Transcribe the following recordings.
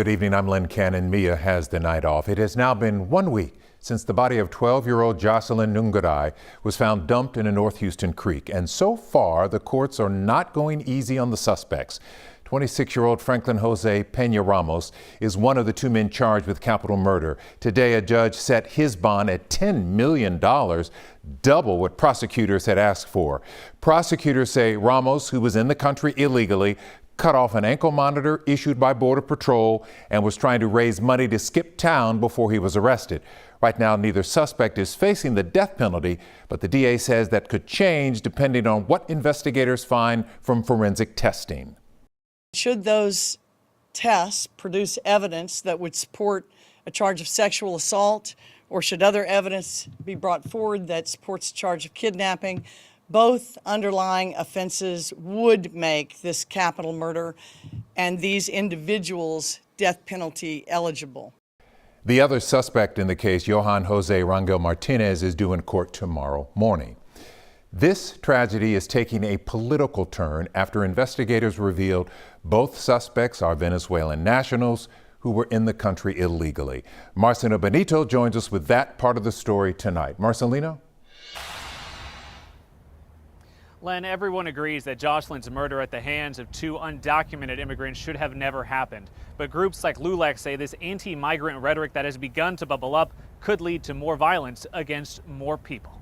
Good evening, I'm Len Cannon. Mia has the night off. It has now been 1 week since the body of 12-year-old Jocelyn Nungaray was found dumped in a North Houston creek. And so far, the courts are not going easy on the suspects. 26-year-old Johan Jose Peña Ramos is one of the two men charged with capital murder. Today, a judge set his bond at $10 million, double what prosecutors had asked for. Prosecutors say Ramos, who was in the country illegally, cut off an ankle monitor issued by Border Patrol and was trying to raise money to skip town before he was arrested. Right now, neither suspect is facing the death penalty, but the DA says that could change depending on what investigators find from forensic testing. Should those tests produce evidence that would support a charge of sexual assault, or should other evidence be brought forward that supports a charge of kidnapping, both underlying offenses would make this capital murder and these individuals death penalty eligible. The other suspect in the case, Johan Jose Rangel Martinez, is due in court tomorrow morning. This tragedy is taking a political turn after investigators revealed both suspects are Venezuelan nationals who were in the country illegally. Marcelino Benito joins us with that part of the story tonight. Marcelino? Len, everyone agrees that Jocelyn's murder at the hands of two undocumented immigrants should have never happened. But groups like LULAC say this anti-migrant rhetoric that has begun to bubble up could lead to more violence against more people.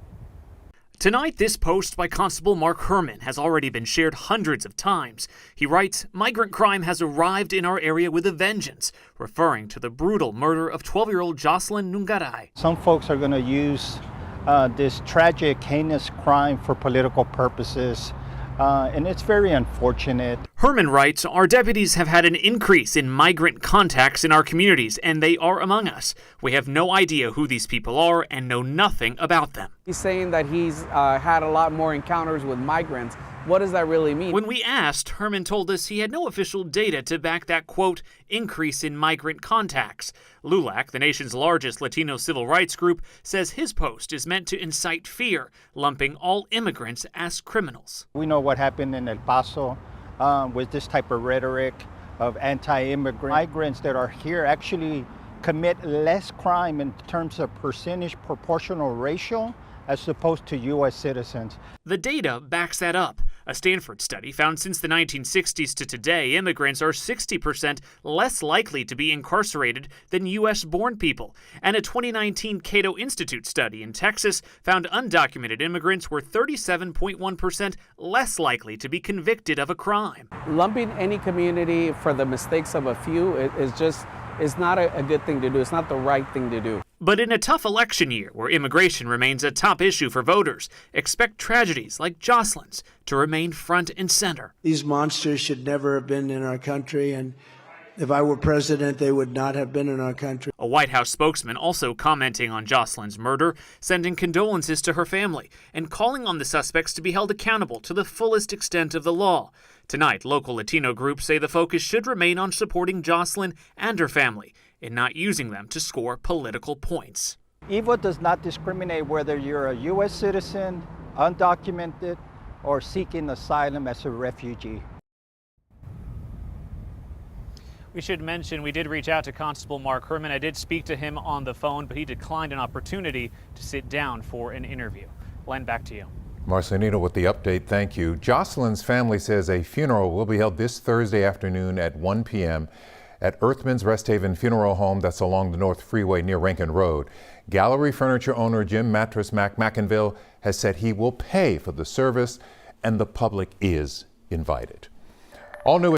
Tonight, this post by Constable Mark Herman has already been shared hundreds of times. He writes, "Migrant crime has arrived in our area with a vengeance," referring to the brutal murder of 12-year-old Jocelyn Nungaray. Some folks are going to use this tragic, heinous crime for political purposes, and it's very unfortunate. Herman writes, "Our deputies have had an increase in migrant contacts in our communities, and they are among us. We have no idea who these people are and know nothing about them." He's saying that he's had a lot more encounters with migrants. What does that really mean? When we asked, Herman told us he had no official data to back that, quote, increase in migrant contacts. LULAC, the nation's largest Latino civil rights group, says his post is meant to incite fear, lumping all immigrants as criminals. We know what happened in El Paso with this type of rhetoric of anti-immigrant. Migrants that are here actually commit less crime in terms of percentage proportional ratio as opposed to U.S. citizens. The data backs that up. A Stanford study found since the 1960s to today, immigrants are 60% less likely to be incarcerated than U.S.-born people. And a 2019 Cato Institute study in Texas found undocumented immigrants were 37.1% less likely to be convicted of a crime. Lumping any community for the mistakes of a few is not a good thing to do. It's not the right thing to do. But in a tough election year where immigration remains a top issue for voters, expect tragedies like Jocelyn's to remain front and center. These monsters should never have been in our country, and if I were president, they would not have been in our country. A White House spokesman also commenting on Jocelyn's murder, sending condolences to her family and calling on the suspects to be held accountable to the fullest extent of the law. Tonight, local Latino groups say the focus should remain on supporting Jocelyn and her family and not using them to score political points. EVA does not discriminate whether you're a U.S. citizen, undocumented, or seeking asylum as a refugee. We should mention we did reach out to Constable Mark Herman. I did speak to him on the phone, but he declined an opportunity to sit down for an interview. Len, back to you. Marcelino with the update. Thank you. Jocelyn's family says a funeral will be held this Thursday afternoon at 1 p.m. at Earthman's Rest Haven Funeral Home that's along the North Freeway near Rankin Road. Gallery furniture owner Jim Mattress McInville has said he will pay for the service and the public is invited. All new